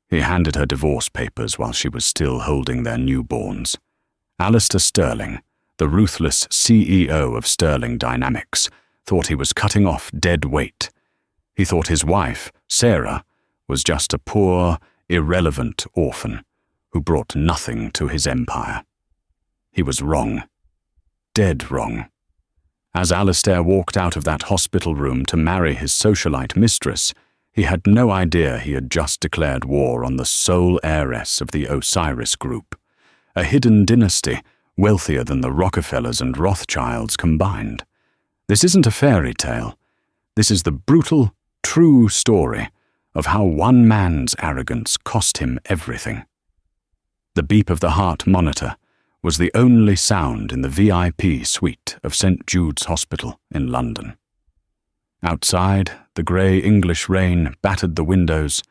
He handed her divorce papers while she was still holding their newborns. Alistair Sterling, the ruthless CEO of Sterling Dynamics, thought he was cutting off dead weight. He thought his wife, Sarah, was just a poor, irrelevant orphan who brought nothing to his empire. He was wrong. Dead wrong. As Alistair walked out of that hospital room to marry his socialite mistress, he had no idea he had just declared war on the sole heiress of the Osiris Group, a hidden dynasty wealthier than the Rockefellers and Rothschilds combined. This isn't a fairy tale. This is the brutal, true story of how one man's arrogance cost him everything. The beep of the heart monitor was the only sound in the VIP suite of St. Jude's Hospital in London. Outside, the grey English rain battered the windows,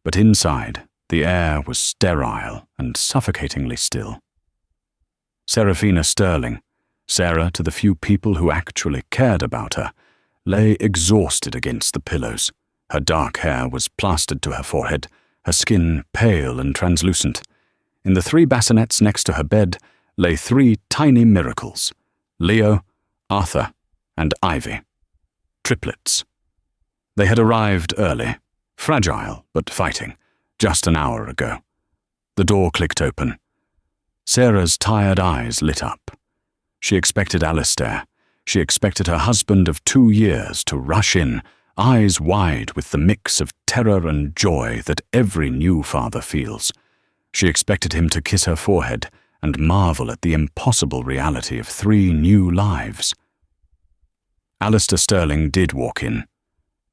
but inside, the air was sterile and suffocatingly still. Seraphina Sterling, Sarah to the few people who actually cared about her, lay exhausted against the pillows. Her dark hair was plastered to her forehead, her skin pale and translucent. In the 3 bassinets next to her bed lay 3 tiny miracles: Leo, Arthur, and Ivy. Triplets. They had arrived early, fragile but fighting, just an hour ago. The door clicked open. Sarah's tired eyes lit up. She expected Alistair. She expected her husband of 2 years to rush in, eyes wide with the mix of terror and joy that every new father feels. She expected him to kiss her forehead and marvel at the impossible reality of 3 new lives. Alistair Sterling did walk in,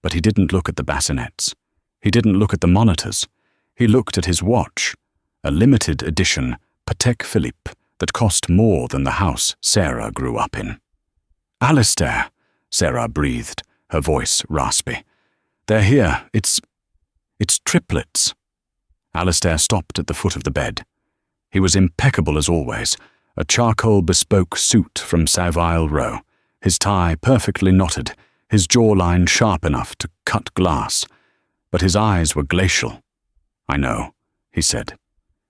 but he didn't look at the bassinets. He didn't look at the monitors. He looked at his watch, a limited edition Patek Philippe that cost more than the house Sarah grew up in. "Alistair," Sarah breathed, her voice raspy. "They're here. It's triplets." Alistair stopped at the foot of the bed. He was impeccable as always, a charcoal bespoke suit from Savile Row, his tie perfectly knotted, his jawline sharp enough to cut glass. But his eyes were glacial. "I know," he said.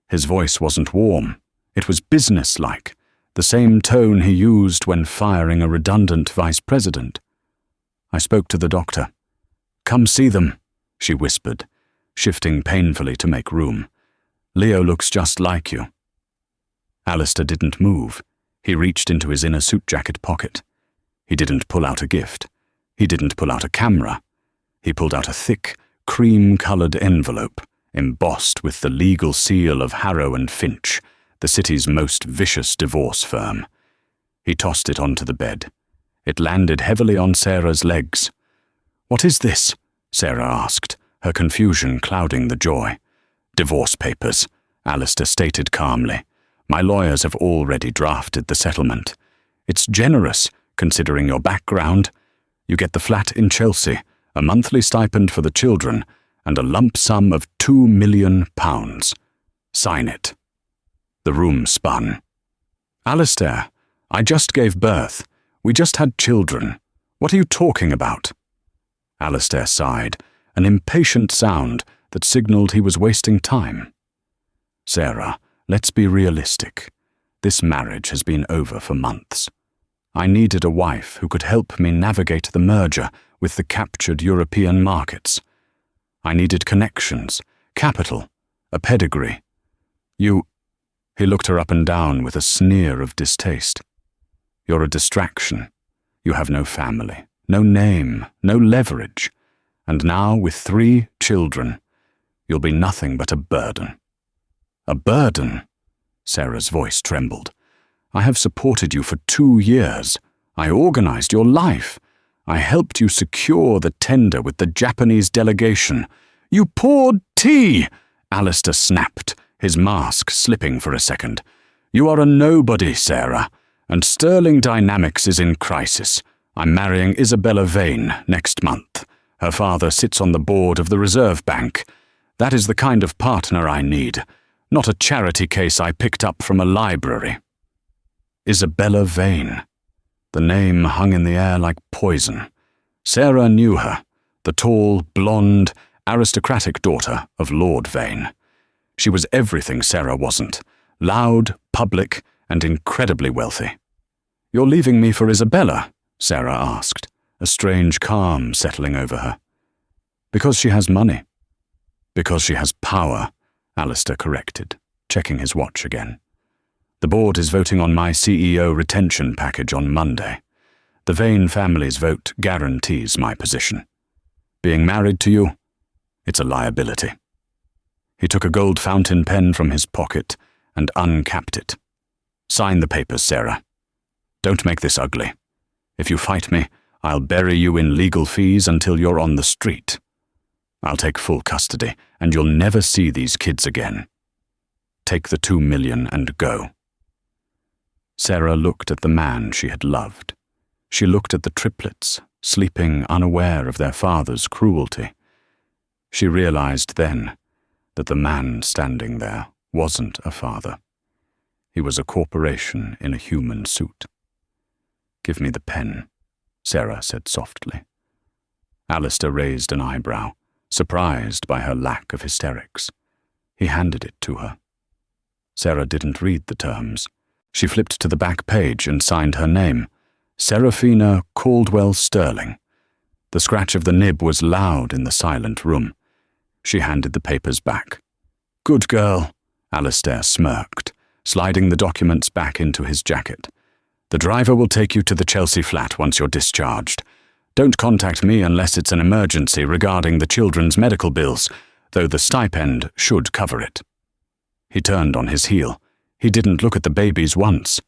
His voice wasn't warm. It was businesslike, the same tone he used when firing a redundant vice president. "I spoke to the doctor." "Come see them," she whispered, shifting painfully to make room. "Leo looks just like you." Alistair didn't move. He reached into his inner suit jacket pocket. He didn't pull out a gift. He didn't pull out a camera. He pulled out a thick, cream-coloured envelope, embossed with the legal seal of Harrow and Finch, the city's most vicious divorce firm. He tossed it onto the bed. It landed heavily on Sarah's legs. "What is this?" Sarah asked, her confusion clouding the joy. "Divorce papers," Alistair stated calmly. "My lawyers have already drafted the settlement. It's generous, considering your background. You get the flat in Chelsea, a monthly stipend for the children, and a lump sum of £2 million. Sign it." The room spun. "Alistair, I just gave birth. We just had children. What are you talking about?" Alistair sighed, an impatient sound that signaled he was wasting time. "Sarah, let's be realistic. This marriage has been over for months. I needed a wife who could help me navigate the merger with the captured European markets. I needed connections, capital, a pedigree. He looked her up and down with a sneer of distaste. "You're a distraction. You have no family, no name, no leverage. And now, with 3 children, you'll be nothing but a burden." "A burden?" Sarah's voice trembled. "I have supported you for 2 years. I organized your life. I helped you secure the tender with the Japanese delegation." "You poured tea!" Alistair snapped, his mask slipping for a second. "You are a nobody, Sarah, and Sterling Dynamics is in crisis. I'm marrying Isabella Vane next month. Her father sits on the board of the Reserve Bank. That is the kind of partner I need, not a charity case I picked up from a library." Isabella Vane. The name hung in the air like poison. Sarah knew her, the tall, blonde, aristocratic daughter of Lord Vane. She was everything Sarah wasn't: loud, public, and incredibly wealthy. "You're leaving me for Isabella?" Sarah asked, a strange calm settling over her. "Because she has money." "Because she has power," Alistair corrected, checking his watch again. "The board is voting on my CEO retention package on Monday. The Vane family's vote guarantees my position. Being married to you, it's a liability." He took a gold fountain pen from his pocket and uncapped it. "Sign the papers, Sarah. Don't make this ugly. If you fight me, I'll bury you in legal fees until you're on the street. I'll take full custody, and you'll never see these kids again. Take the $2 million and go." Sarah looked at the man she had loved. She looked at the triplets, sleeping unaware of their father's cruelty. She realized then that the man standing there wasn't a father. He was a corporation in a human suit. "Give me the pen," Sarah said softly. Alistair raised an eyebrow, surprised by her lack of hysterics. He handed it to her. Sarah didn't read the terms. She flipped to the back page and signed her name, Seraphina Caldwell Sterling. The scratch of the nib was loud in the silent room. She handed the papers back. "Good girl," Alistair smirked, sliding the documents back into his jacket. "The driver will take you to the Chelsea flat once you're discharged. Don't contact me unless it's an emergency regarding the children's medical bills, though the stipend should cover it." He turned on his heel. He didn't look at the babies once.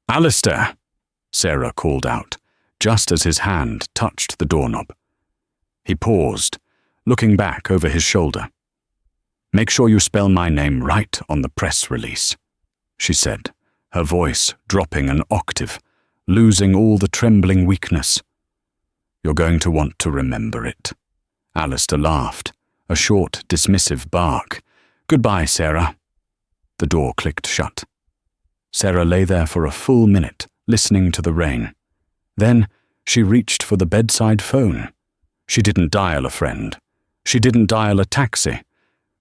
"Alistair!" Sarah called out, just as his hand touched the doorknob. He paused, looking back over his shoulder. "Make sure you spell my name right on the press release," she said, her voice dropping an octave, losing all the trembling weakness. "You're going to want to remember it." Alistair laughed, a short, dismissive bark. "Goodbye, Sarah." The door clicked shut. Sarah lay there for a full minute, listening to the rain. Then she reached for the bedside phone. She didn't dial a friend. She didn't dial a taxi.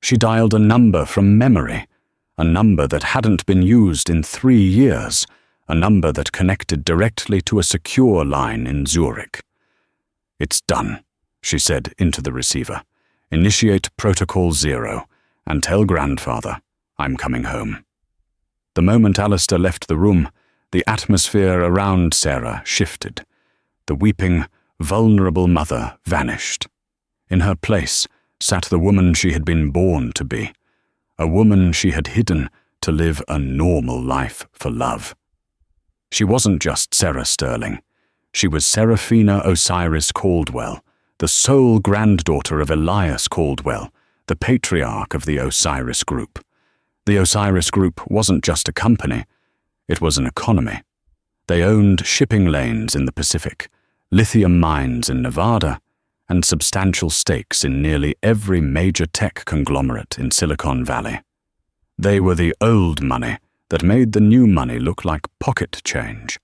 She dialed a number from memory, a number that hadn't been used in 3 years, a number that connected directly to a secure line in Zurich. "It's done," she said into the receiver. "Initiate Protocol 0 and tell grandfather I'm coming home." The moment Alistair left the room, the atmosphere around Sarah shifted. The weeping, vulnerable mother vanished. In her place sat the woman she had been born to be, a woman she had hidden to live a normal life for love. She wasn't just Sarah Sterling. She was Seraphina Osiris Caldwell, the sole granddaughter of Elias Caldwell, the patriarch of the Osiris Group. The Osiris Group wasn't just a company, it was an economy. They owned shipping lanes in the Pacific, lithium mines in Nevada, and substantial stakes in nearly every major tech conglomerate in Silicon Valley. They were the old money that made the new money look like pocket change.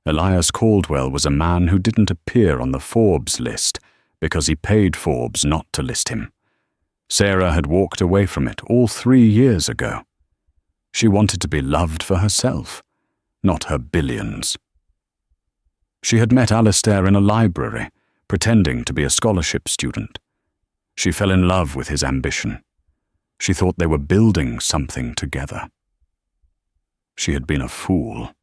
Elias Caldwell was a man who didn't appear on the Forbes list because he paid Forbes not to list him. Sarah had walked away from it all 3 years ago. She wanted to be loved for herself, not her billions. She had met Alistair in a library, pretending to be a scholarship student. She fell in love with his ambition. She thought they were building something together. She had been a fool.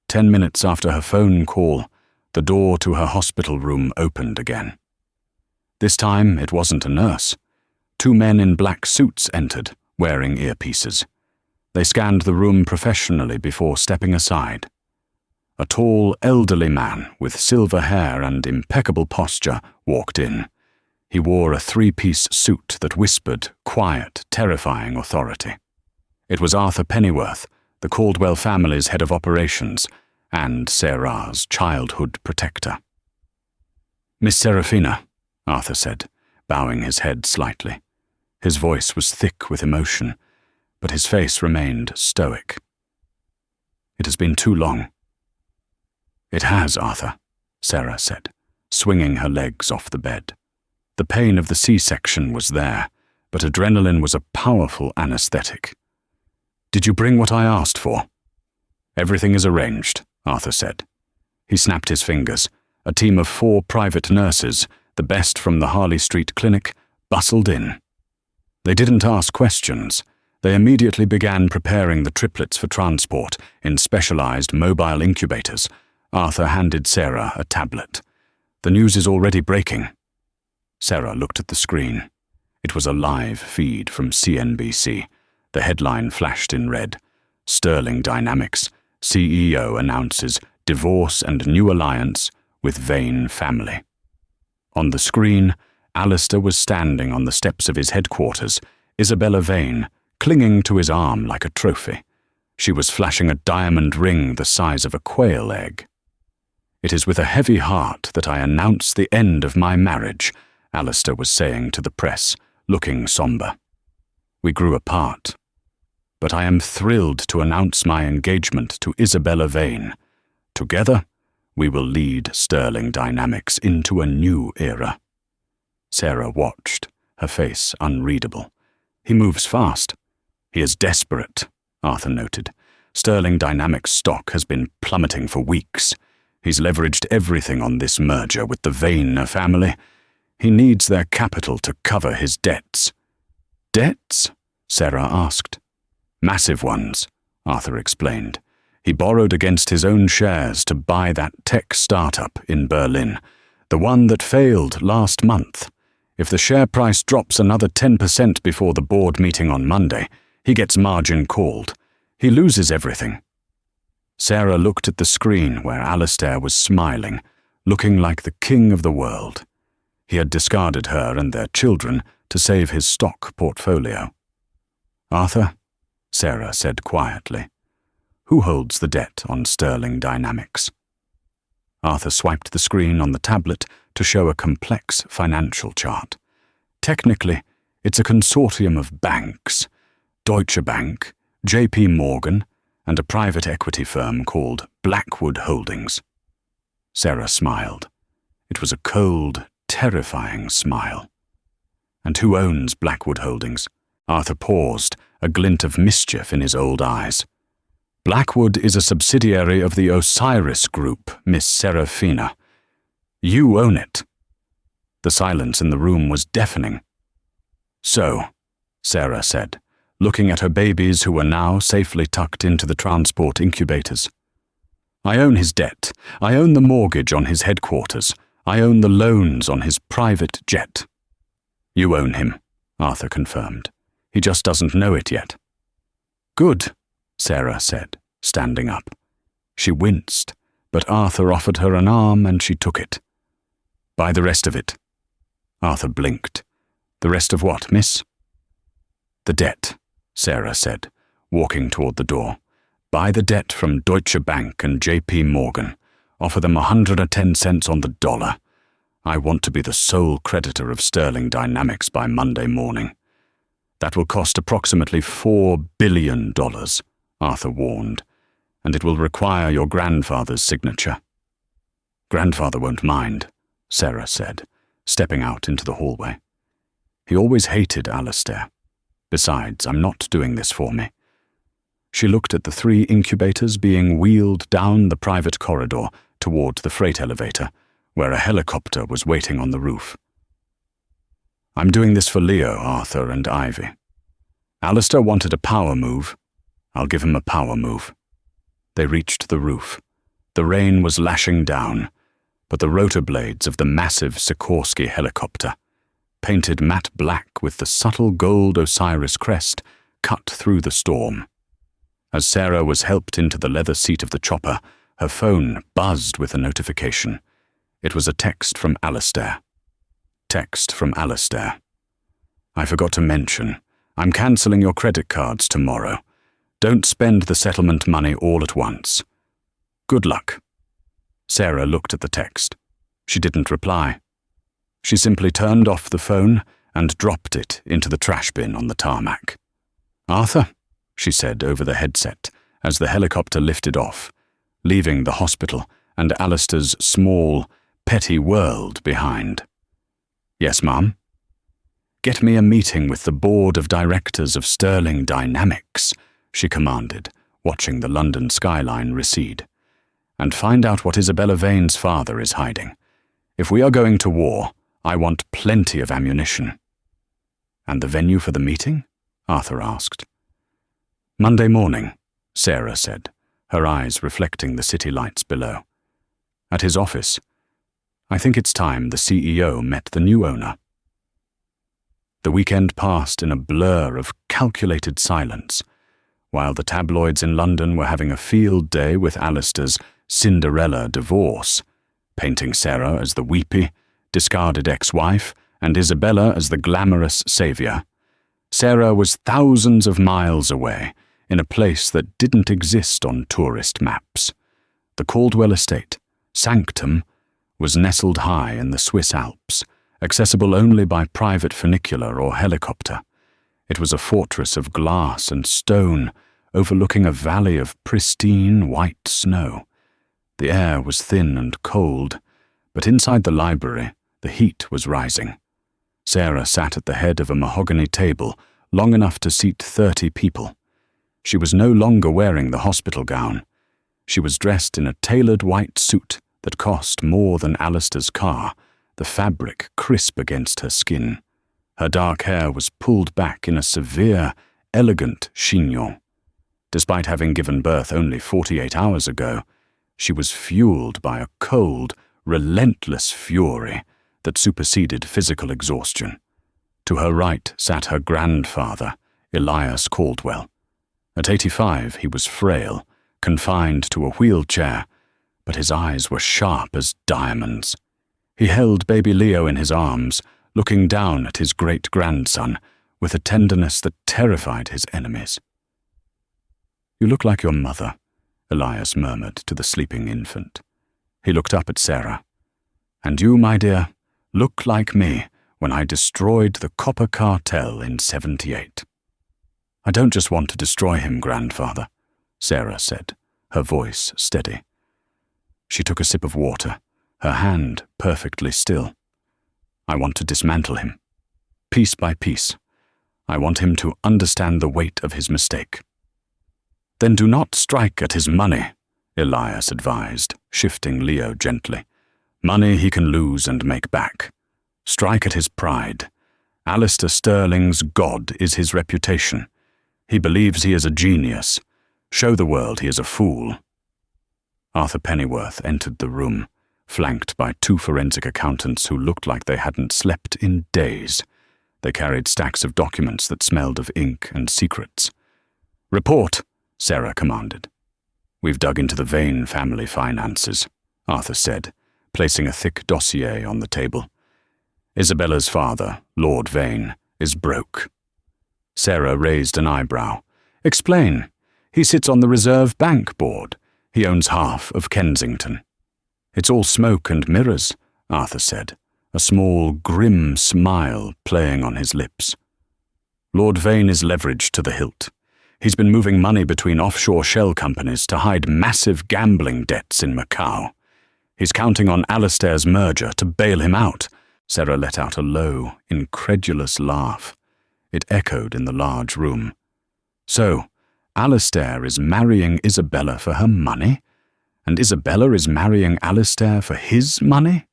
10 minutes after her phone call, the door to her hospital room opened again. This time it wasn't a nurse. 2 men in black suits entered, wearing earpieces. They scanned the room professionally before stepping aside. A tall, elderly man with silver hair and impeccable posture walked in. He wore a 3-piece suit that whispered quiet, terrifying authority. It was Arthur Pennyworth, the Caldwell family's head of operations, and Sarah's childhood protector. "Miss Seraphina," Arthur said, bowing his head slightly. His voice was thick with emotion, but his face remained stoic. "It has been too long." "It has, Arthur," Sarah said, swinging her legs off the bed. The pain of the C-section was there, but adrenaline was a powerful anesthetic. "Did you bring what I asked for?" "Everything is arranged," Arthur said. He snapped his fingers. A team of 4 private nurses, the best from the Harley Street clinic, bustled in. They didn't ask questions. They immediately began preparing the triplets for transport in specialized mobile incubators. Arthur handed Sarah a tablet. "The news is already breaking." Sarah looked at the screen. It was a live feed from CNBC. The headline flashed in red. "Sterling Dynamics. CEO announces divorce and new alliance with Vane family." On the screen, Alistair was standing on the steps of his headquarters, Isabella Vane, clinging to his arm like a trophy. She was flashing a diamond ring the size of a quail egg. "It is with a heavy heart that I announce the end of my marriage," Alistair was saying to the press, looking somber. "We grew apart. But I am thrilled to announce my engagement to Isabella Vane. Together, we will lead Sterling Dynamics into a new era." Sarah watched, her face unreadable. "He moves fast. He is desperate," Arthur noted. "Sterling Dynamics stock has been plummeting for weeks. He's leveraged everything on this merger with the Vane family. He needs their capital to cover his debts." "Debts?" Sarah asked. "Massive ones," Arthur explained. "He borrowed against his own shares to buy that tech startup in Berlin, the one that failed last month. If the share price drops another 10% before the board meeting on Monday, he gets margin called. He loses everything." Sarah looked at the screen where Alistair was smiling, looking like the king of the world. He had discarded her and their children to save his stock portfolio. "Arthur," Sarah said quietly, "who holds the debt on Sterling Dynamics?" Arthur swiped the screen on the tablet to show a complex financial chart. "Technically, it's a consortium of banks, Deutsche Bank, JP Morgan, and a private equity firm called Blackwood Holdings." Sarah smiled. It was a cold, terrifying smile. "And who owns Blackwood Holdings?" Arthur paused, a glint of mischief in his old eyes. "Blackwood is a subsidiary of the Osiris Group, Miss Serafina. You own it." The silence in the room was deafening. "So," Sarah said, looking at her babies who were now safely tucked into the transport incubators. "I own his debt. I own the mortgage on his headquarters. I own the loans on his private jet." "You own him," Arthur confirmed. "He just doesn't know it yet." "Good," Sarah said, standing up. She winced, but Arthur offered her an arm and she took it. "Buy the rest of it." Arthur blinked. "The rest of what, miss?" "The debt," Sarah said, walking toward the door. "Buy the debt from Deutsche Bank and JP Morgan. Offer them 110 cents on the dollar. I want to be the sole creditor of Sterling Dynamics by Monday morning." "That will cost approximately $4 billion, Arthur warned, "and it will require your grandfather's signature." "Grandfather won't mind," Sarah said, stepping out into the hallway. "He always hated Alistair. Besides, I'm not doing this for me." She looked at the 3 incubators being wheeled down the private corridor toward the freight elevator, where a helicopter was waiting on the roof. "I'm doing this for Leo, Arthur, and Ivy. Alistair wanted a power move. I'll give him a power move." They reached the roof. The rain was lashing down, but the rotor blades of the massive Sikorsky helicopter, painted matte black with the subtle gold Osiris crest, cut through the storm. As Sarah was helped into the leather seat of the chopper, her phone buzzed with a notification. It was a text from Alistair. Text from Alistair. "I forgot to mention, I'm cancelling your credit cards tomorrow. Don't spend the settlement money all at once. Good luck." Sarah looked at the text. She didn't reply. She simply turned off the phone and dropped it into the trash bin on the tarmac. "Arthur," she said over the headset as the helicopter lifted off, leaving the hospital and Alistair's small, petty world behind. Yes, ma'am. Get me a meeting with the board of directors of Sterling Dynamics, she commanded, watching the London skyline recede. And find out what Isabella Vane's father is hiding. If we are going to war, I want plenty of ammunition. And the venue for the meeting? Arthur asked. Monday morning, Sarah said, her eyes reflecting the city lights below. At his office. I think it's time the CEO met the new owner. The weekend passed in a blur of calculated silence, while the tabloids in London were having a field day with Alistair's Cinderella divorce, painting Sarah as the weepy, discarded ex-wife and Isabella as the glamorous saviour. Sarah was thousands of miles away, in a place that didn't exist on tourist maps. The Caldwell estate, Sanctum, was nestled high in the Swiss Alps, accessible only by private funicular or helicopter. It was a fortress of glass and stone, overlooking a valley of pristine white snow. The air was thin and cold, but inside the library, the heat was rising. Sarah sat at the head of a mahogany table, long enough to seat 30 people. She was no longer wearing the hospital gown. She was dressed in a tailored white suit that cost more than Alistair's car, the fabric crisp against her skin. Her dark hair was pulled back in a severe, elegant chignon. Despite having given birth only 48 hours ago, she was fueled by a cold, relentless fury that superseded physical exhaustion. To her right sat her grandfather, Elias Caldwell. At 85, he was frail, confined to a wheelchair, but his eyes were sharp as diamonds. He held baby Leo in his arms, looking down at his great-grandson with a tenderness that terrified his enemies. "You look like your mother," Elias murmured to the sleeping infant. He looked up at Sarah. "And you, my dear, look like me when I destroyed the copper cartel in 78. "I don't just want to destroy him, grandfather," Sarah said, her voice steady. She took a sip of water, her hand perfectly still. "I want to dismantle him, piece by piece. I want him to understand the weight of his mistake." "Then do not strike at his money," Elias advised, shifting Leo gently. "Money he can lose and make back. Strike at his pride. Alistair Sterling's god is his reputation. He believes he is a genius. Show the world he is a fool." Arthur Pennyworth entered the room, flanked by 2 forensic accountants who looked like they hadn't slept in days. They carried stacks of documents that smelled of ink and secrets. "Report," Sarah commanded. "We've dug into the Vane family finances," Arthur said, placing a thick dossier on the table. "Isabella's father, Lord Vane, is broke." Sarah raised an eyebrow. "Explain. He sits on the Reserve Bank board. He owns half of Kensington." "It's all smoke and mirrors," Arthur said, a small, grim smile playing on his lips. "Lord Vane is leveraged to the hilt. He's been moving money between offshore shell companies to hide massive gambling debts in Macau. He's counting on Alistair's merger to bail him out." Sarah let out a low, incredulous laugh. It echoed in the large room. "So, Alistair is marrying Isabella for her money? And Isabella is marrying Alistair for his money?"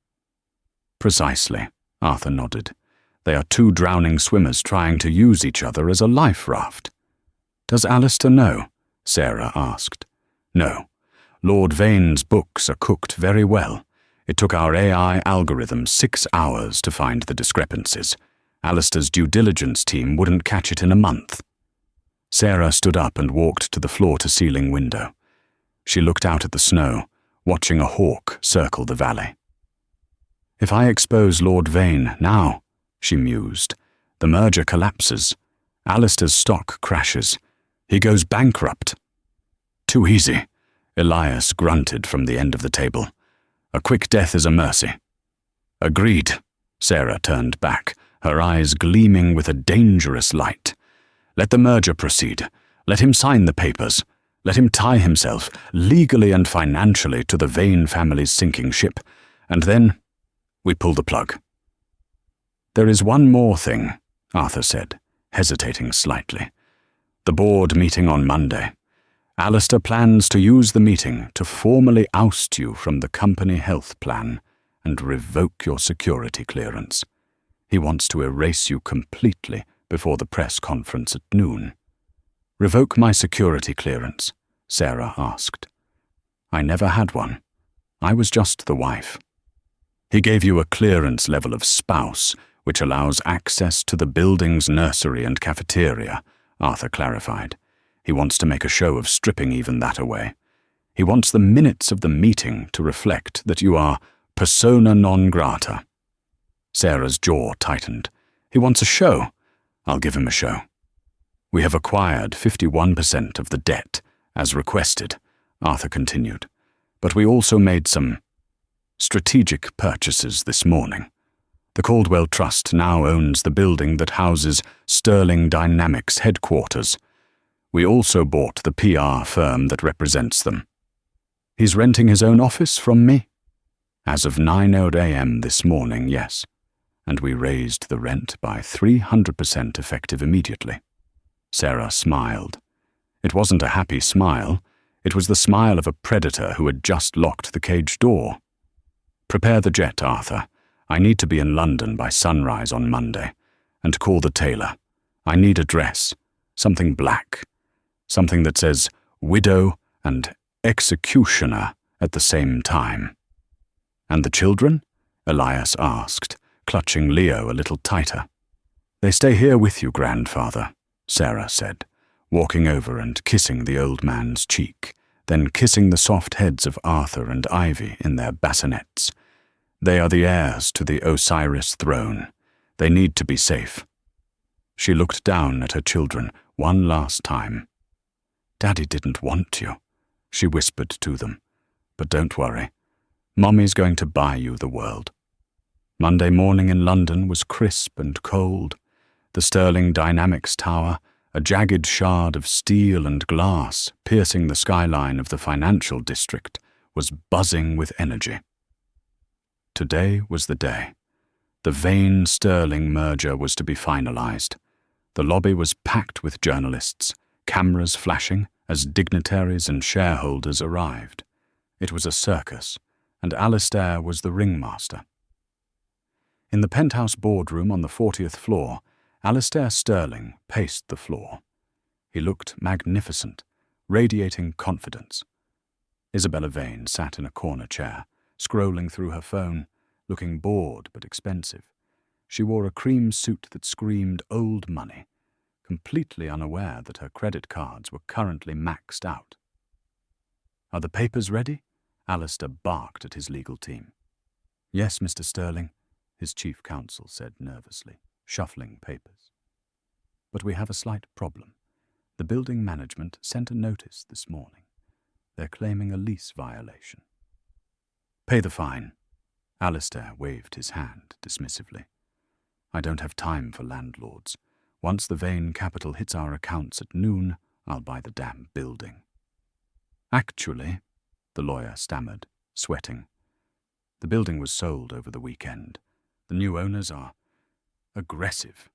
"Precisely," Arthur nodded. "They are 2 drowning swimmers trying to use each other as a life raft." "Does Alistair know?" Sarah asked. "No. Lord Vane's books are cooked very well. It took our AI algorithm 6 hours to find the discrepancies. Alistair's due diligence team wouldn't catch it in a month." Sarah stood up and walked to the floor-to-ceiling window. She looked out at the snow, watching a hawk circle the valley. "If I expose Lord Vane now," she mused, "the merger collapses. Alistair's stock crashes. He goes bankrupt." "Too easy," Elias grunted from the end of the table. "A quick death is a mercy." "Agreed." Sarah turned back, her eyes gleaming with a dangerous light. "Let the merger proceed. Let him sign the papers. Let him tie himself, legally and financially, to the Vane family's sinking ship. And then we pull the plug." There is one more thing, Arthur said, hesitating slightly. The board meeting on Monday. Alistair plans to use the meeting to formally oust you from the company health plan and revoke your security clearance. He wants to erase you completely before the press conference at noon. Revoke my security clearance? Sarah asked. I never had one. I was just the wife. He gave you a clearance level of spouse, which allows access to the building's nursery and cafeteria, Arthur clarified. He wants to make a show of stripping even that away. He wants the minutes of the meeting to reflect that you are persona non grata. Sarah's jaw tightened. He wants a show. I'll give him a show. We have acquired 51% of the debt, as requested, Arthur continued. But we also made some strategic purchases this morning. The Caldwell Trust now owns the building that houses Sterling Dynamics headquarters. We also bought the PR firm that represents them. He's renting his own office from me? As of 9:00 a.m. this morning, yes. And we raised the rent by 300% effective immediately. Sarah smiled. It wasn't a happy smile. It was the smile of a predator who had just locked the cage door. Prepare the jet, Arthur. I need to be in London by sunrise on Monday. And call the tailor. I need a dress. Something black. Something that says widow and executioner at the same time. And the children? Elias asked, clutching Leo a little tighter. They stay here with you, grandfather, Sarah said, walking over and kissing the old man's cheek, then kissing the soft heads of Arthur and Ivy in their bassinets. They are the heirs to the Osiris throne. They need to be safe. She looked down at her children one last time. Daddy didn't want you, she whispered to them. But don't worry. Mommy's going to buy you the world. Monday morning in London was crisp and cold. The Sterling Dynamics Tower, a jagged shard of steel and glass piercing the skyline of the financial district, was buzzing with energy. Today was the day. The Vane-Sterling merger was to be finalized. The lobby was packed with journalists, cameras flashing as dignitaries and shareholders arrived. It was a circus, and Alistair was the ringmaster. In the penthouse boardroom on the 40th floor, Alistair Sterling paced the floor. He looked magnificent, radiating confidence. Isabella Vane sat in a corner chair, scrolling through her phone, looking bored but expensive. She wore a cream suit that screamed old money, completely unaware that her credit cards were currently maxed out. Are the papers ready? Alistair barked at his legal team. Yes, Mr. Sterling, his chief counsel said nervously, shuffling papers. But we have a slight problem. The building management sent a notice this morning. They're claiming a lease violation. Pay the fine. Alistair waved his hand dismissively. I don't have time for landlords. Once the Vane capital hits our accounts at noon, I'll buy the damn building. Actually, the lawyer stammered, sweating. The building was sold over the weekend. The new owners are aggressive.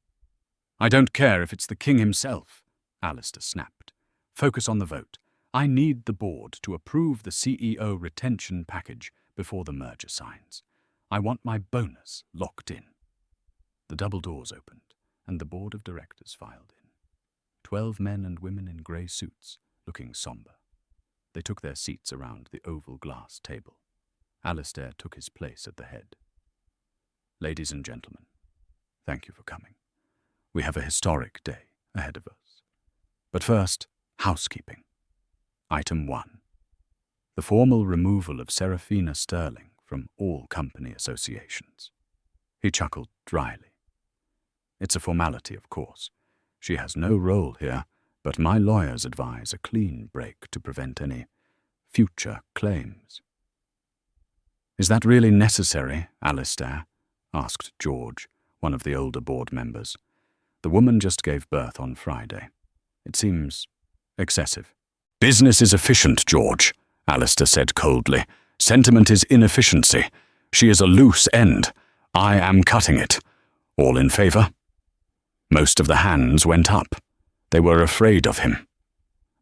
I don't care if it's the king himself, Alistair snapped. Focus on the vote. I need the board to approve the CEO retention package before the merger signs. I want my bonus locked in. The double doors opened, and the board of directors filed in. 12 men and women in grey suits, looking sombre. They took their seats around the oval glass table. Alistair took his place at the head. Ladies and gentlemen, thank you for coming. We have a historic day ahead of us. But first, housekeeping. Item 1. The formal removal of Seraphina Sterling from all company associations. He chuckled dryly. It's a formality, of course. She has no role here, but my lawyers advise a clean break to prevent any future claims. Is that really necessary, Alistair? Asked George, one of the older board members. The woman just gave birth on Friday. It seems excessive. Business is efficient, George, Alistair said coldly. Sentiment is inefficiency. She is a loose end. I am cutting it. All in favour? Most of the hands went up. They were afraid of him.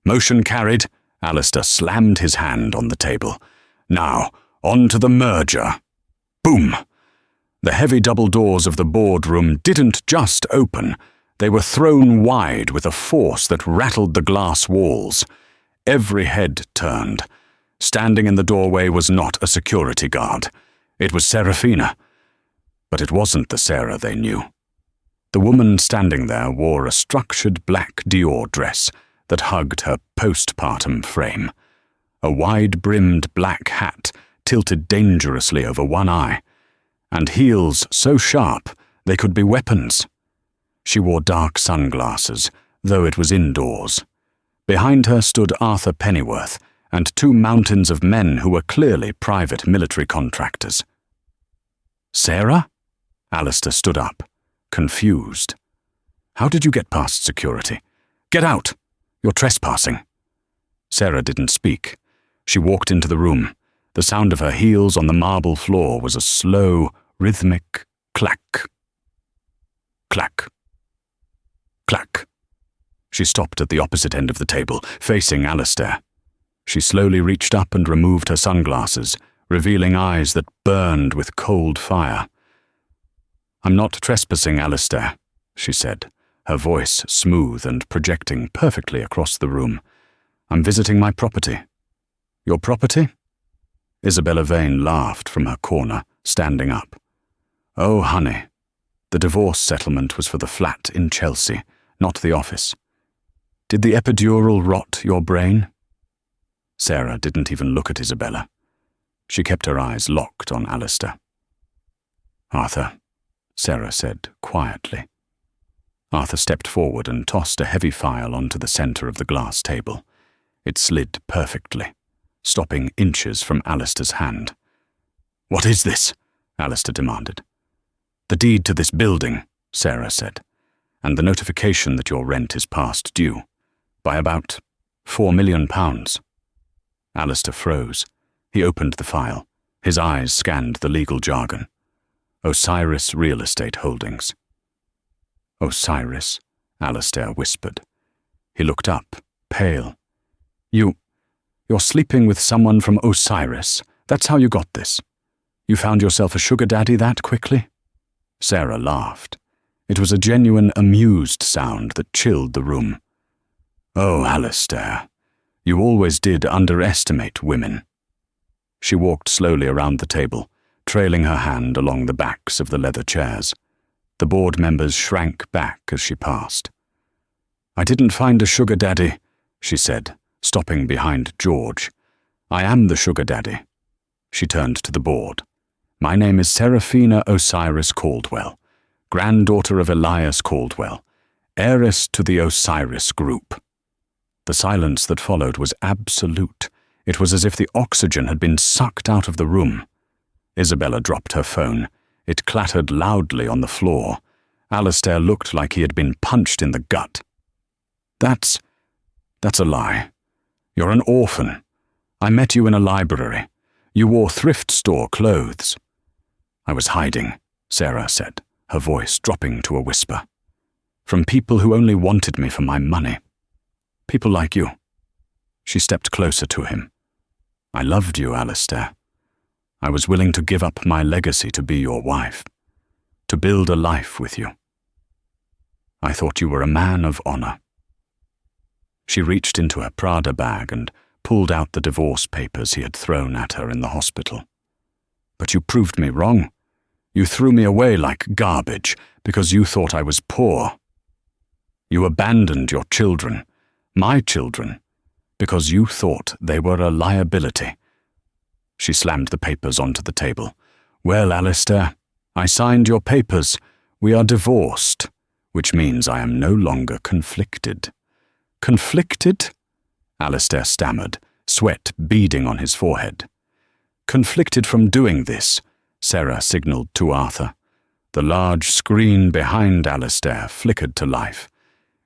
Motion carried. Alistair slammed his hand on the table. Now, on to the merger. Boom! The heavy double doors of the boardroom didn't just open. They were thrown wide with a force that rattled the glass walls. Every head turned. Standing in the doorway was not a security guard. It was Serafina. But it wasn't the Sarah they knew. The woman standing there wore a structured black Dior dress that hugged her postpartum frame. A wide-brimmed black hat tilted dangerously over one eye, and heels so sharp they could be weapons. She wore dark sunglasses, though it was indoors. Behind her stood Arthur Pennyworth and two mountains of men who were clearly private military contractors. Sarah? Alistair stood up, confused. How did you get past security? Get out! You're trespassing. Sarah didn't speak. She walked into the room. The sound of her heels on the marble floor was a slow, rhythmic clack. Clack. Clack. She stopped at the opposite end of the table, facing Alistair. She slowly reached up and removed her sunglasses, revealing eyes that burned with cold fire. I'm not trespassing, Alistair, she said, her voice smooth and projecting perfectly across the room. I'm visiting my property. Your property? Isabella Vane laughed from her corner, standing up. Oh, honey, the divorce settlement was for the flat in Chelsea, not the office. Did the epidural rot your brain? Sarah didn't even look at Isabella. She kept her eyes locked on Alistair. Arthur, Sarah said quietly. Arthur stepped forward and tossed a heavy file onto the center of the glass table. It slid perfectly, stopping inches from Alistair's hand. What is this? Alistair demanded. The deed to this building, Sarah said, and the notification that your rent is past due, by about £4 million. Alistair froze. He opened the file. His eyes scanned the legal jargon. Osiris Real Estate Holdings. Osiris, Alistair whispered. He looked up, pale. You're sleeping with someone from Osiris. That's how you got this. You found yourself a sugar daddy that quickly? Sarah laughed. It was a genuine, amused sound that chilled the room. Oh, Alistair, you always did underestimate women. She walked slowly around the table, trailing her hand along the backs of the leather chairs. The board members shrank back as she passed. I didn't find a sugar daddy, she said, stopping behind George. I am the sugar daddy. She turned to the board. My name is Serafina Osiris Caldwell, granddaughter of Elias Caldwell, heiress to the Osiris Group. The silence that followed was absolute. It was as if the oxygen had been sucked out of the room. Isabella dropped her phone. It clattered loudly on the floor. Alistair looked like he had been punched in the gut. That's a lie. You're an orphan. I met you in a library. You wore thrift store clothes. I was hiding, Sarah said, her voice dropping to a whisper. From people who only wanted me for my money. People like you. She stepped closer to him. I loved you, Alistair. I was willing to give up my legacy to be your wife, to build a life with you. I thought you were a man of honor. She reached into her Prada bag and pulled out the divorce papers he had thrown at her in the hospital. But you proved me wrong. You threw me away like garbage because you thought I was poor. You abandoned your children, my children, because you thought they were a liability. She slammed the papers onto the table. Well, Alistair, I signed your papers. We are divorced, which means I am no longer conflicted. Conflicted? Alistair stammered, sweat beading on his forehead. Conflicted from doing this, Sarah signaled to Arthur. The large screen behind Alistair flickered to life.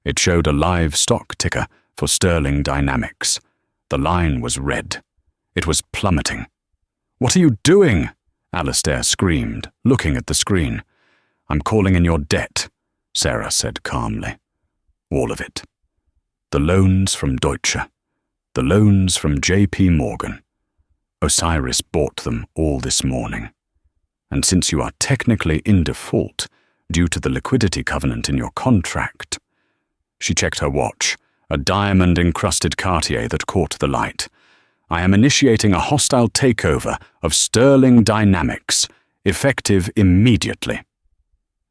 It showed a live stock ticker for Sterling Dynamics. The line was red. It was plummeting. What are you doing? Alistair screamed, looking at the screen. I'm calling in your debt, Sarah said calmly. All of it. The loans from Deutsche. The loans from J.P. Morgan. Osiris bought them all this morning. And since you are technically in default due to the liquidity covenant in your contract... She checked her watch, a diamond-encrusted Cartier that caught the light. I am initiating a hostile takeover of Sterling Dynamics, effective immediately.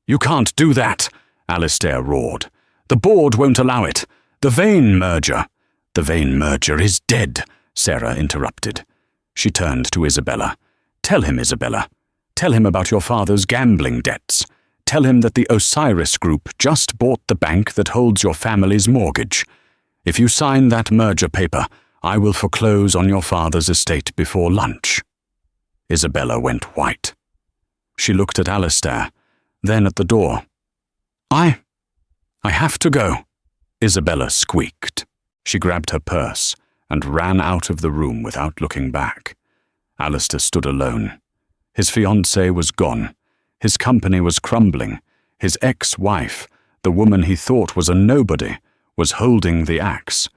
You can't do that, Alistair roared. The board won't allow it. The Vane merger. The Vane merger is dead, Sarah interrupted. She turned to Isabella. Tell him, Isabella. Tell him about your father's gambling debts. Tell him that the Osiris Group just bought the bank that holds your family's mortgage. If you sign that merger paper, I will foreclose on your father's estate before lunch. Isabella went white. She looked at Alistair, then at the door. I have to go, Isabella squeaked. She grabbed her purse and ran out of the room without looking back. Alistair stood alone. His fiancée was gone. His company was crumbling. His ex-wife, the woman he thought was a nobody, was holding the axe.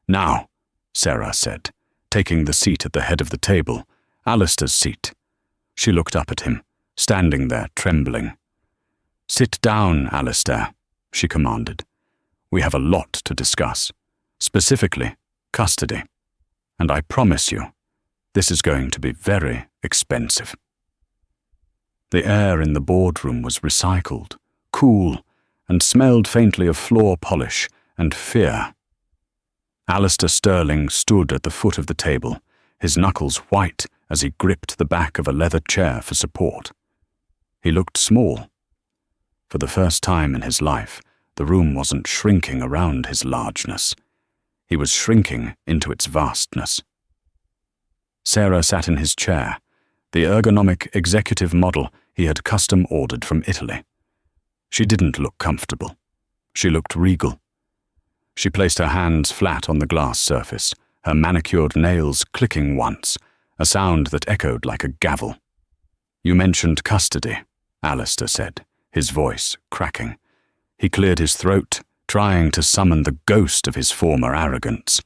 Now, Sarah said, taking the seat at the head of the table, Alistair's seat. She looked up at him, standing there trembling. Sit down, Alistair, she commanded. We have a lot to discuss, specifically custody. And I promise you, this is going to be very expensive. The air in the boardroom was recycled, cool, and smelled faintly of floor polish and fear. Alistair Sterling stood at the foot of the table, his knuckles white as he gripped the back of a leather chair for support. He looked small. For the first time in his life, the room wasn't shrinking around his largeness. He was shrinking into its vastness. Sarah sat in his chair, the ergonomic executive model he had custom-ordered from Italy. She didn't look comfortable. She looked regal. She placed her hands flat on the glass surface, her manicured nails clicking once, a sound that echoed like a gavel. You mentioned custody, Alistair said, his voice cracking. He cleared his throat, trying to summon the ghost of his former arrogance.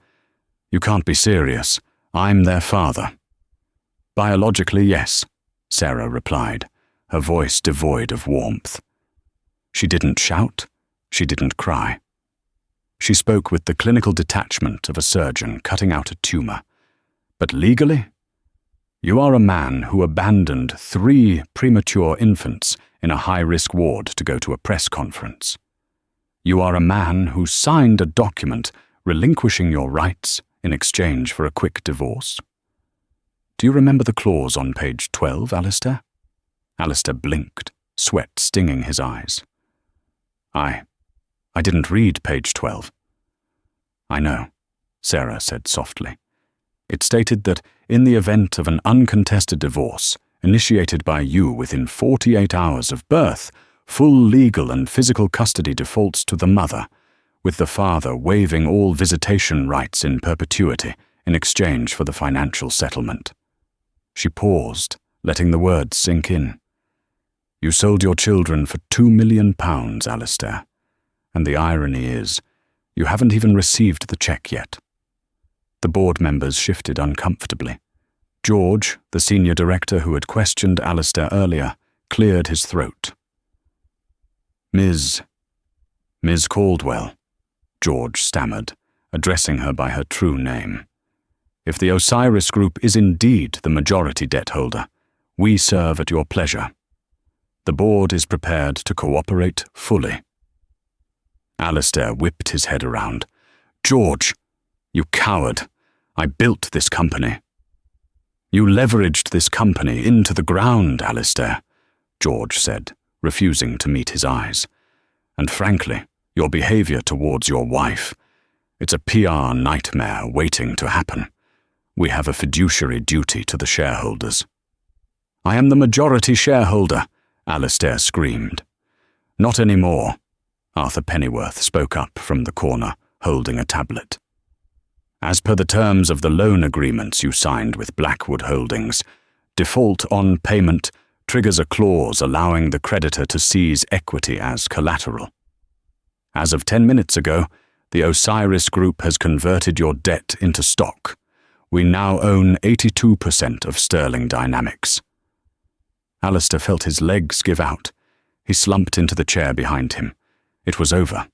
You can't be serious. I'm their father. Biologically, yes, Sarah replied, her voice devoid of warmth. She didn't shout. She didn't cry. She spoke with the clinical detachment of a surgeon cutting out a tumor. But legally? You are a man who abandoned 3 premature infants in a high-risk ward to go to a press conference. You are a man who signed a document relinquishing your rights in exchange for a quick divorce. Do you remember the clause on page 12, Alistair? Alistair blinked, sweat stinging his eyes. I didn't read page 12. I know, Sarah said softly. It stated that in the event of an uncontested divorce, initiated by you within 48 hours of birth, full legal and physical custody defaults to the mother, with the father waiving all visitation rights in perpetuity in exchange for the financial settlement. She paused, letting the words sink in. You sold your children for £2 million, Alistair. And the irony is, you haven't even received the check yet. The board members shifted uncomfortably. George, the senior director who had questioned Alistair earlier, cleared his throat. Ms. Caldwell, George stammered, addressing her by her true name. If the Osiris Group is indeed the majority debt holder, we serve at your pleasure. The board is prepared to cooperate fully. Alistair whipped his head around. George, you coward. I built this company. You leveraged this company into the ground, Alistair, George said, refusing to meet his eyes. And frankly, your behavior towards your wife, it's a PR nightmare waiting to happen. We have a fiduciary duty to the shareholders. I am the majority shareholder, Alistair screamed. Not anymore, Arthur Pennyworth spoke up from the corner, holding a tablet. As per the terms of the loan agreements you signed with Blackwood Holdings, default on payment, triggers a clause allowing the creditor to seize equity as collateral. As of 10 minutes ago, the Osiris Group has converted your debt into stock. We now own 82% of Sterling Dynamics. Alistair felt his legs give out. He slumped into the chair behind him. It was over.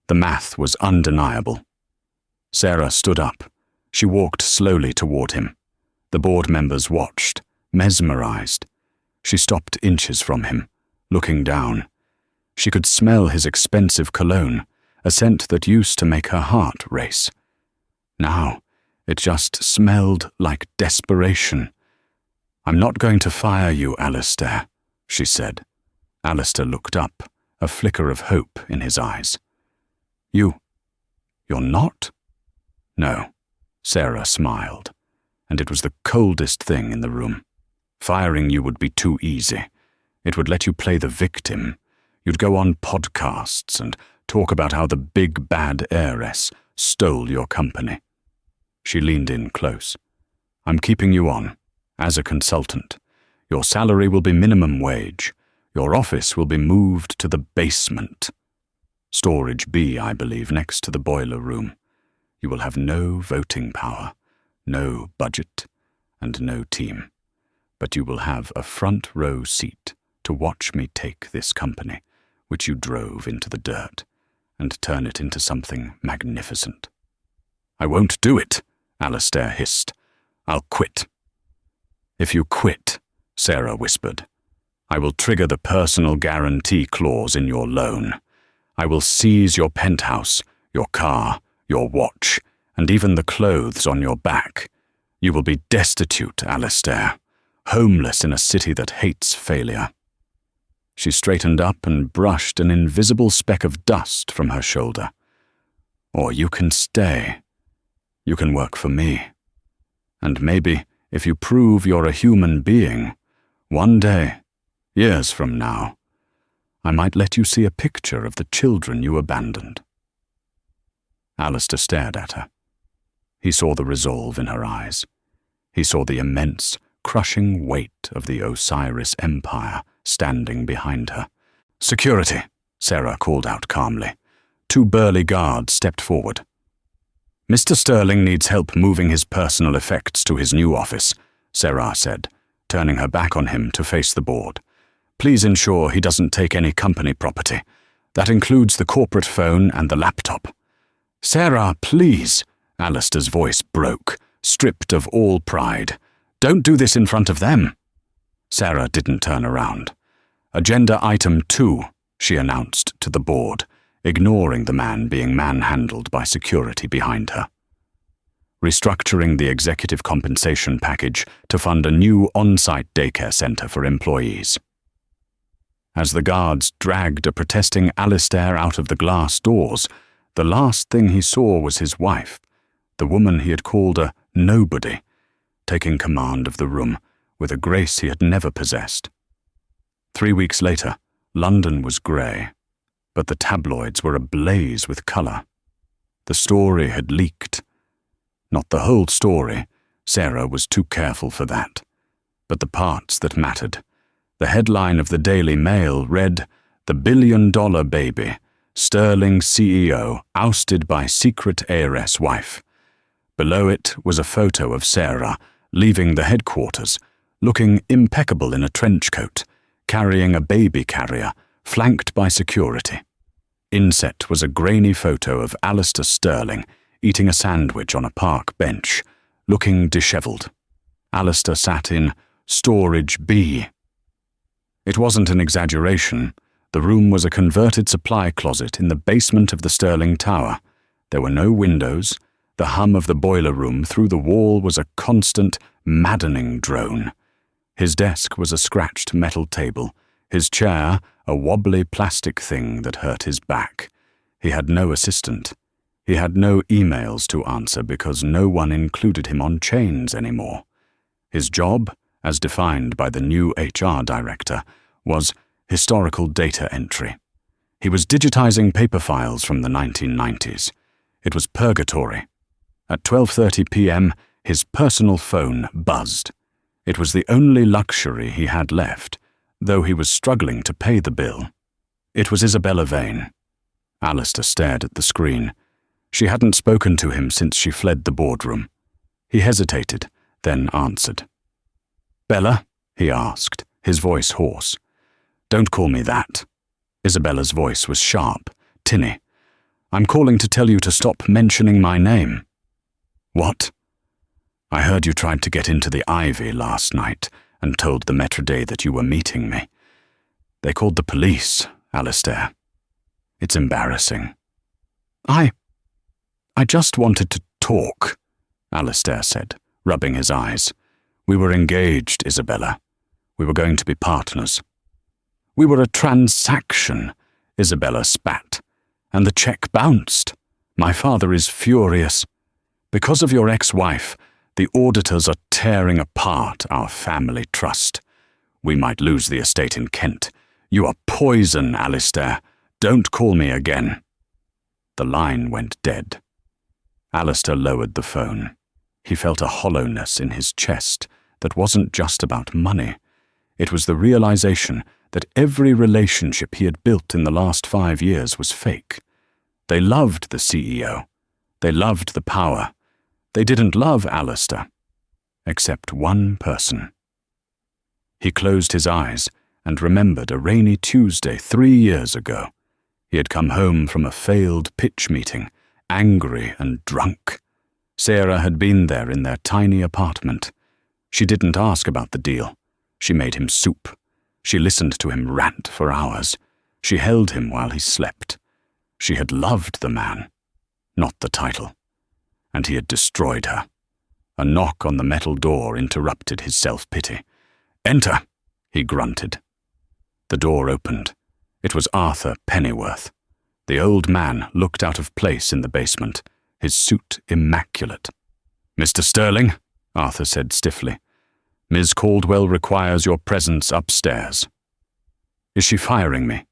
The math was undeniable. Sarah stood up. She walked slowly toward him. The board members watched, mesmerized. She stopped inches from him, looking down. She could smell his expensive cologne, a scent that used to make her heart race. Now, it just smelled like desperation. "I'm not going to fire you, Alistair," she said. Alistair looked up, a flicker of hope in his eyes. You're not?" "No," Sarah smiled, and it was the coldest thing in the room. "Firing you would be too easy. It would let you play the victim. You'd go on podcasts and talk about how the big bad heiress stole your company." She leaned in close. "I'm keeping you on, as a consultant. Your salary will be minimum wage. Your office will be moved to the basement. Storage B, I believe, next to the boiler room. You will have no voting power, no budget, and no team. But you will have a front row seat to watch me take this company, which you drove into the dirt, and turn it into something magnificent." "I won't do it," Alistair hissed. "I'll quit." "If you quit," Sarah whispered, "I will trigger the personal guarantee clause in your loan. I will seize your penthouse, your car, your watch, and even the clothes on your back. You will be destitute, Alistair, homeless in a city that hates failure." She straightened up and brushed an invisible speck of dust from her shoulder. "Or you can stay. You can work for me. And maybe, if you prove you're a human being, one day, years from now, I might let you see a picture of the children you abandoned." Alistair stared at her. He saw the resolve in her eyes. He saw the immense, crushing weight of the Osiris Empire standing behind her. "Security," Sarah called out calmly. 2 burly guards stepped forward. "Mr. Sterling needs help moving his personal effects to his new office," Sarah said, turning her back on him to face the board. "Please ensure he doesn't take any company property. That includes the corporate phone and the laptop." "Sarah, please," Alistair's voice broke, stripped of all pride. "Don't do this in front of them." Sarah didn't turn around. "Agenda item 2, she announced to the board, ignoring the man being manhandled by security behind her. Restructuring the executive compensation package to fund a new on-site daycare center for employees. As the guards dragged a protesting Alistair out of the glass doors, the last thing he saw was his wife, the woman he had called a nobody, taking command of the room with a grace he had never possessed. 3 weeks later, London was grey, but the tabloids were ablaze with colour. The story had leaked. Not the whole story, Sarah was too careful for that, but the parts that mattered. The headline of the Daily Mail read, "The Billion-Dollar Baby, Sterling CEO ousted by secret heiress wife." Below it was a photo of Sarah leaving the headquarters, looking impeccable in a trench coat, carrying a baby carrier, flanked by security. Inset was a grainy photo of Alistair Sterling eating a sandwich on a park bench, looking dishevelled. Alistair sat in Storage B. It wasn't an exaggeration. The room was a converted supply closet in the basement of the Sterling Tower. There were no windows. The hum of the boiler room through the wall was a constant, maddening drone. His desk was a scratched metal table, his chair a wobbly plastic thing that hurt his back. He had no assistant. He had no emails to answer because no one included him on chains anymore. His job, as defined by the new HR director, was historical data entry. He was digitizing paper files from the 1990s. It was purgatory. At 12:30 p.m., his personal phone buzzed. It was the only luxury he had left, though he was struggling to pay the bill. It was Isabella Vane. Alistair stared at the screen. She hadn't spoken to him since she fled the boardroom. He hesitated, then answered. "Bella?" he asked, his voice hoarse. "Don't call me that." Isabella's voice was sharp, tinny. "I'm calling to tell you to stop mentioning my name." "What?" "I heard you tried to get into the Ivy last night and told the Metroday that you were meeting me. They called the police, Alistair. It's embarrassing." I just wanted to talk," Alistair said, rubbing his eyes. "We were engaged, Isabella. We were going to be partners." "We were a transaction," Isabella spat, "and the check bounced. My father is furious. Because of your ex-wife, the auditors are tearing apart our family trust. We might lose the estate in Kent. You are poison, Alistair. Don't call me again." The line went dead. Alistair lowered the phone. He felt a hollowness in his chest that wasn't just about money. It was the realization that every relationship he had built in the last 5 years was fake. They loved the CEO. They loved the power. They didn't love Alistair. Except one person. He closed his eyes and remembered a rainy Tuesday 3 years ago. He had come home from a failed pitch meeting, angry and drunk. Sarah had been there in their tiny apartment. She didn't ask about the deal. She made him soup. She listened to him rant for hours. She held him while he slept. She had loved the man, not the title. And he had destroyed her. A knock on the metal door interrupted his self-pity. "Enter," he grunted. The door opened. It was Arthur Pennyworth. The old man looked out of place in the basement, his suit immaculate. "Mr. Sterling," Arthur said stiffly, "Ms. Caldwell requires your presence upstairs." "Is she firing me?"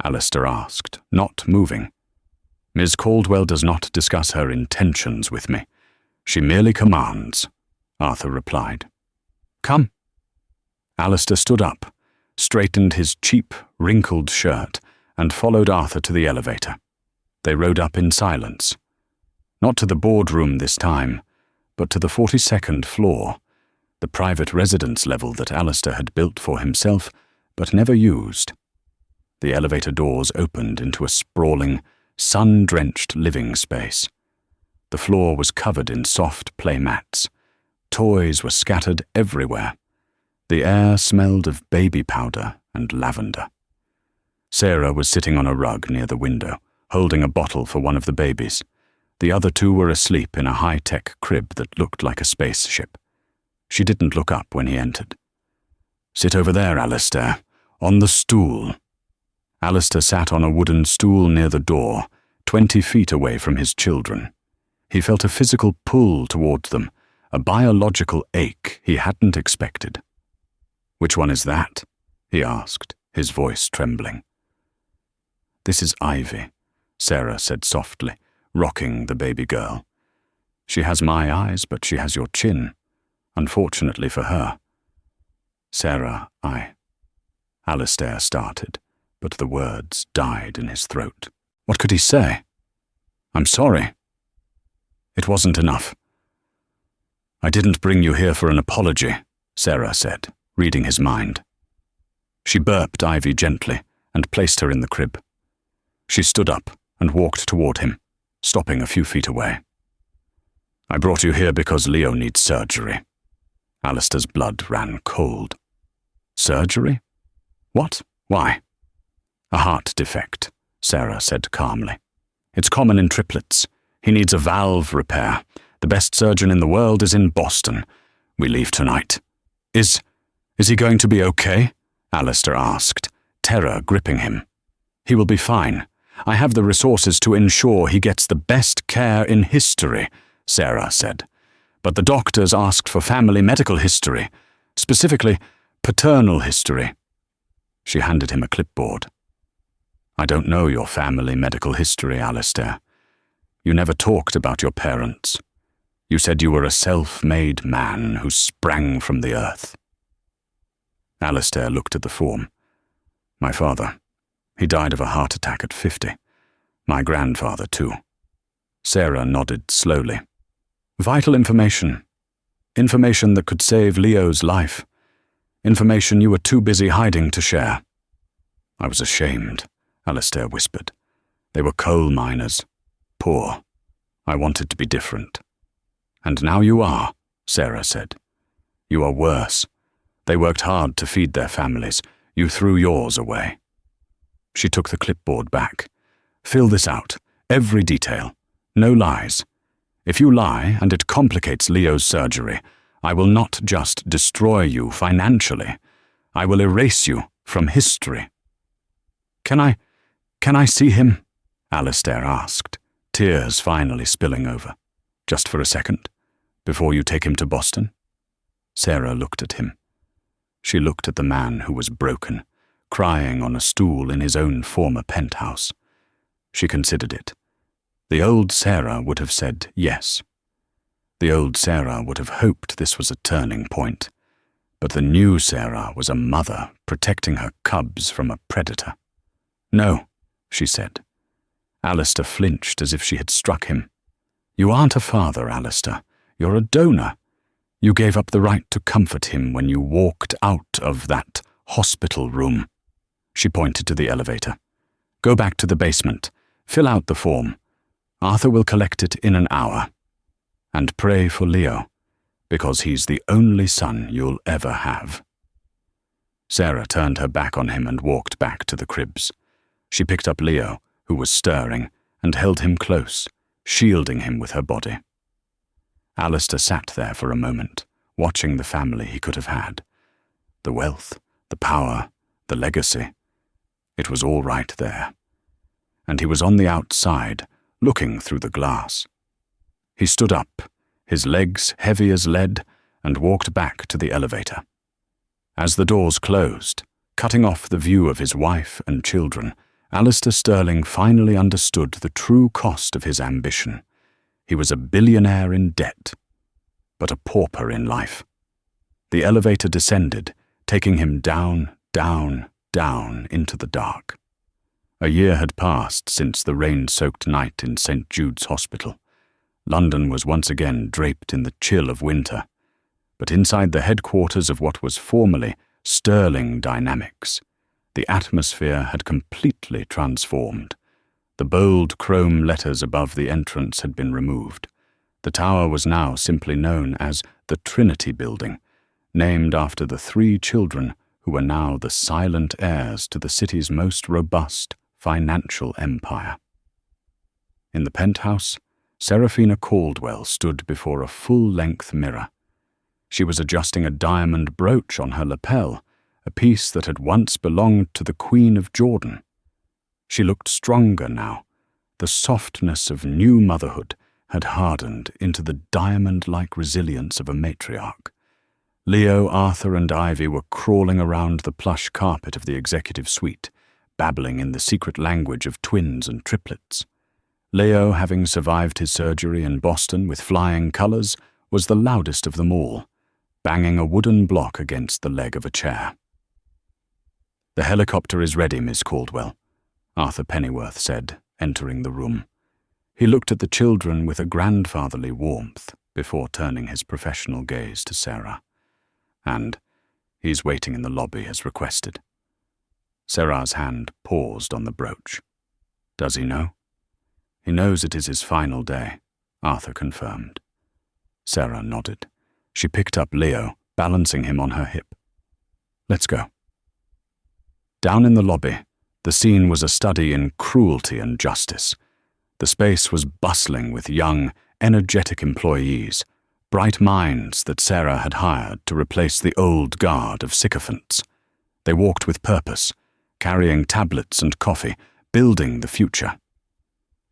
Alistair asked, not moving. "Ms. Caldwell does not discuss her intentions with me. She merely commands," Arthur replied. "Come." Alistair stood up, straightened his cheap, wrinkled shirt, and followed Arthur to the elevator. They rode up in silence. Not to the boardroom this time, but to the 42nd floor, the private residence level that Alistair had built for himself but never used. The elevator doors opened into a sprawling, sun-drenched living space. The floor was covered in soft play mats. Toys were scattered everywhere. The air smelled of baby powder and lavender. Sarah was sitting on a rug near the window, holding a bottle for one of the babies. The other 2 were asleep in a high-tech crib that looked like a spaceship. She didn't look up when he entered. "Sit over there, Alistair, on the stool." Alistair sat on a wooden stool near the door, 20 feet away from his children. He felt a physical pull toward them, a biological ache he hadn't expected. "Which one is that?" he asked, his voice trembling. "This is Ivy," Sarah said softly, rocking the baby girl. "She has my eyes, but she has your chin. Unfortunately for her." "Sarah, Alistair started, but the words died in his throat. What could he say? "I'm sorry." It wasn't enough. "I didn't bring you here for an apology," Sarah said, reading his mind. She burped Ivy gently and placed her in the crib. She stood up and walked toward him, stopping a few feet away. "I brought you here because Leo needs surgery." Alistair's blood ran cold. "Surgery? What? Why?" "A heart defect," Sarah said calmly. "It's common in triplets. He needs a valve repair. The best surgeon in the world is in Boston. We leave tonight." Is he going to be okay?" Alistair asked, terror gripping him. "He will be fine. I have the resources to ensure he gets the best care in history," Sarah said. "But the doctors asked for family medical history, specifically paternal history." She handed him a clipboard. "I don't know your family medical history, Alistair. You never talked about your parents. You said you were a self-made man who sprang from the earth." Alistair looked at the form, My father. He died of a heart attack at 50. My grandfather, too. Sarah nodded slowly. Vital information. Information that could save Leo's life. Information you were too busy hiding to share. I was ashamed, Alistair whispered. They were coal miners. Poor. I wanted to be different. And now you are, Sarah said. You are worse. They worked hard to feed their families. You threw yours away. She took the clipboard back. Fill this out. Every detail. No lies. If you lie and it complicates Leo's surgery, I will not just destroy you financially. I will erase you from history. Can I see him? Alistair asked, tears finally spilling over. Just for a second, before you take him to Boston? Sarah looked at him. She looked at the man who was broken, crying on a stool in his own former penthouse. She considered it. The old Sarah would have said yes. The old Sarah would have hoped this was a turning point. But the new Sarah was a mother protecting her cubs from a predator. No, she said. Alistair flinched as if she had struck him. You aren't a father, Alistair. You're a donor. You gave up the right to comfort him when you walked out of that hospital room. She pointed to the elevator. Go back to the basement. Fill out the form. Arthur will collect it in an hour. And pray for Leo, because he's the only son you'll ever have. Sarah turned her back on him and walked back to the cribs. She picked up Leo, who was stirring, and held him close, shielding him with her body. Alistair sat there for a moment, watching the family he could have had. The wealth, the power, the legacy. It was all right there. And he was on the outside, looking through the glass. He stood up, his legs heavy as lead, and walked back to the elevator. As the doors closed, cutting off the view of his wife and children, Alistair Sterling finally understood the true cost of his ambition. He was a billionaire in debt, but a pauper in life. The elevator descended, taking him down, down, down into the dark. A year had passed since the rain-soaked night in St. Jude's Hospital. London was once again draped in the chill of winter, but inside the headquarters of what was formerly Sterling Dynamics, the atmosphere had completely transformed. The bold chrome letters above the entrance had been removed. The tower was now simply known as the Trinity Building, named after the 3 children who were now the silent heirs to the city's most robust financial empire. In the penthouse, Seraphina Caldwell stood before a full-length mirror. She was adjusting a diamond brooch on her lapel, a piece that had once belonged to the Queen of Jordan. She looked stronger now. The softness of new motherhood had hardened into the diamond-like resilience of a matriarch. Leo, Arthur, and Ivy were crawling around the plush carpet of the executive suite, babbling in the secret language of twins and triplets. Leo, having survived his surgery in Boston with flying colors, was the loudest of them all, banging a wooden block against the leg of a chair. The helicopter is ready, Miss Caldwell, Arthur Pennyworth said, entering the room. He looked at the children with a grandfatherly warmth before turning his professional gaze to Sarah. And he's waiting in the lobby as requested. Sarah's hand paused on the brooch. Does he know? He knows it is his final day, Arthur confirmed. Sarah nodded. She picked up Leo, balancing him on her hip. Let's go. Down in the lobby, the scene was a study in cruelty and justice. The space was bustling with young, energetic employees, bright minds that Sarah had hired to replace the old guard of sycophants. They walked with purpose, carrying tablets and coffee, building the future.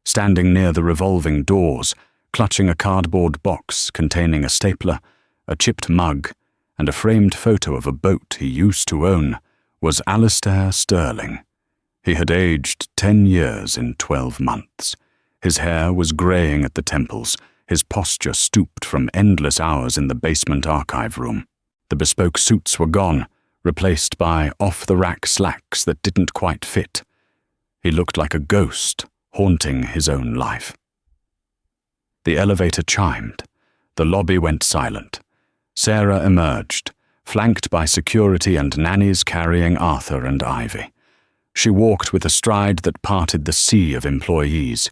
Standing near the revolving doors, clutching a cardboard box containing a stapler, a chipped mug, and a framed photo of a boat he used to own, was Alistair Sterling. He had aged 10 years in 12 months. His hair was greying at the temples, his posture stooped from endless hours in the basement archive room. The bespoke suits were gone, replaced by off-the-rack slacks that didn't quite fit. He looked like a ghost haunting his own life. The elevator chimed. The lobby went silent. Sarah emerged, flanked by security and nannies carrying Arthur and Ivy. She walked with a stride that parted the sea of employees.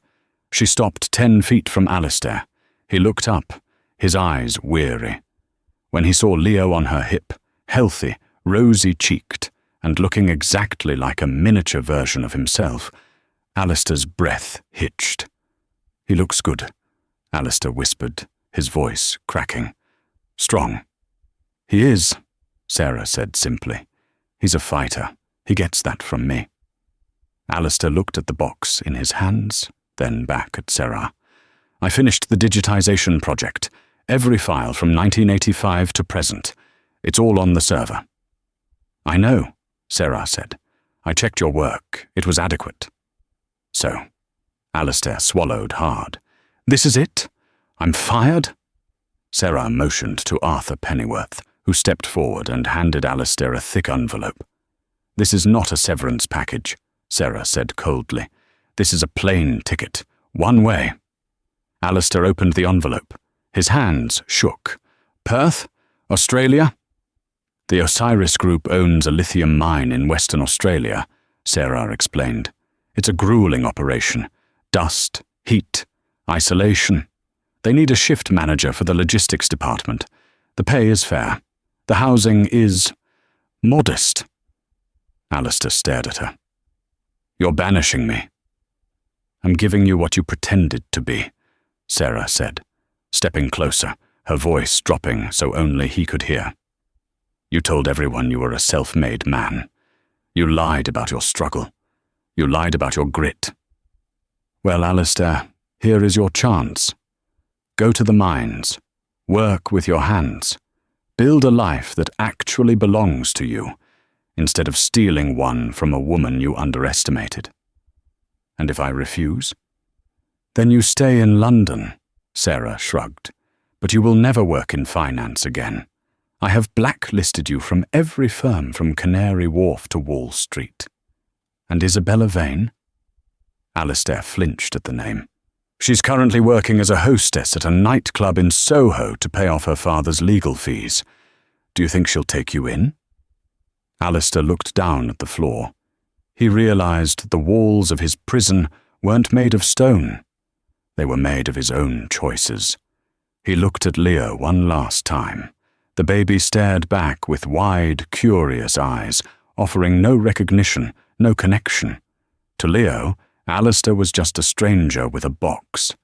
She stopped 10 feet from Alistair. He looked up, his eyes weary. When he saw Leo on her hip, healthy, rosy-cheeked, and looking exactly like a miniature version of himself, Alistair's breath hitched. "He looks good," Alistair whispered, his voice cracking. "Strong." "He is," Sarah said simply. "He's a fighter. He gets that from me." Alistair looked at the box in his hands, then back at Sarah. "I finished the digitization project. Every file from 1985 to present. It's all on the server." "I know," Sarah said. "I checked your work. It was adequate." "So," Alistair swallowed hard. "This is it? I'm fired?" Sarah motioned to Arthur Pennyworth, who stepped forward and handed Alistair a thick envelope. "This is not a severance package," Sarah said coldly. "This is a plane ticket, one way." Alistair opened the envelope. His hands shook. "Perth? Australia?" "The Osiris Group owns a lithium mine in Western Australia," Sarah explained. "It's a grueling operation. Dust, heat, isolation. They need a shift manager for the logistics department. The pay is fair. The housing is modest." Alistair stared at her. "You're banishing me." "I'm giving you what you pretended to be," Sarah said, stepping closer, her voice dropping so only he could hear. "You told everyone you were a self-made man. You lied about your struggle. You lied about your grit. Well, Alistair, here is your chance. Go to the mines. Work with your hands. Build a life that actually belongs to you, instead of stealing one from a woman you underestimated." "And if I refuse?" "Then you stay in London," Sarah shrugged. "But you will never work in finance again. I have blacklisted you from every firm from Canary Wharf to Wall Street." "And Isabella Vane?" Alistair flinched at the name. "She's currently working as a hostess at a nightclub in Soho to pay off her father's legal fees. Do you think she'll take you in?" Alistair looked down at the floor. He realized the walls of his prison weren't made of stone. They were made of his own choices. He looked at Leo one last time. The baby stared back with wide, curious eyes, offering no recognition, no connection. To Leo, Alistair was just a stranger with a box.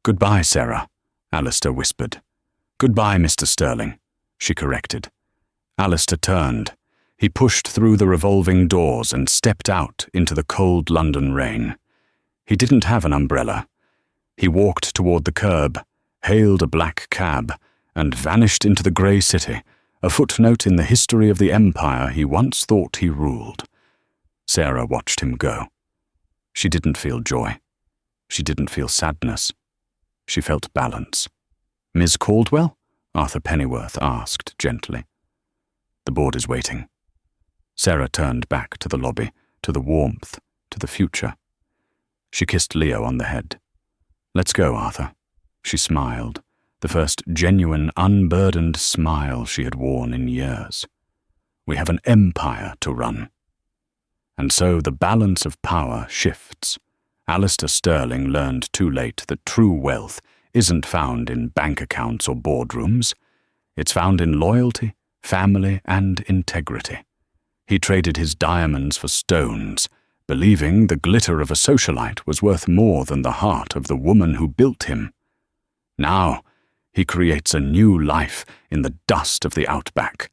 "Goodbye, Sarah," Alistair whispered. "Goodbye, Mr. Sterling," she corrected. Alistair turned. He pushed through the revolving doors and stepped out into the cold London rain. He didn't have an umbrella. He walked toward the curb, hailed a black cab, and vanished into the grey city, a footnote in the history of the empire he once thought he ruled. Sarah watched him go. She didn't feel joy. She didn't feel sadness. She felt balance. "Miss Caldwell?" Arthur Pennyworth asked gently. "The board is waiting." Sarah turned back to the lobby, to the warmth, to the future. She kissed Leo on the head. "Let's go, Arthur." She smiled, the first genuine, unburdened smile she had worn in years. "We have an empire to run." And so the balance of power shifts. Alistair Sterling learned too late that true wealth isn't found in bank accounts or boardrooms. It's found in loyalty, family, and integrity. He traded his diamonds for stones, believing the glitter of a socialite was worth more than the heart of the woman who built him. Now, he creates a new life in the dust of the outback,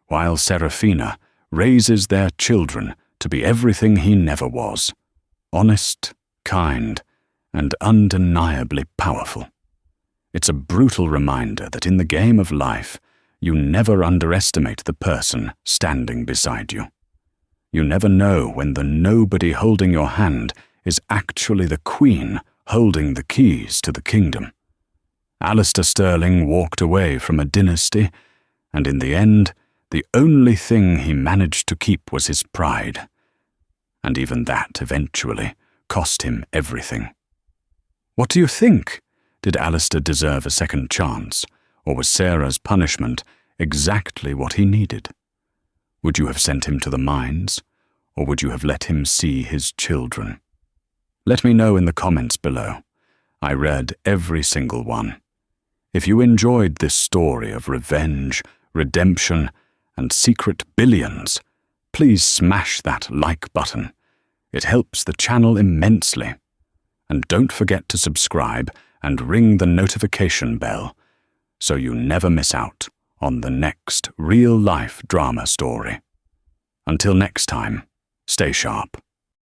while Serafina raises their children to be everything he never was: honest, kind, and undeniably powerful. It's a brutal reminder that in the game of life, you never underestimate the person standing beside you. You never know when the nobody holding your hand is actually the queen holding the keys to the kingdom. Alistair Sterling walked away from a dynasty, and in the end, The only thing he managed to keep was his pride, and even that eventually cost him everything. What do you think? Did Alistair deserve a second chance, or was Sarah's punishment exactly what he needed? Would you have sent him to the mines, or would you have let him see his children? Let me know in the comments below. I read every single one. If you enjoyed this story of revenge, redemption, and secret billions, please smash that like button. It helps the channel immensely. And don't forget to subscribe and ring the notification bell so you never miss out on the next real-life drama story. Until next time, stay sharp.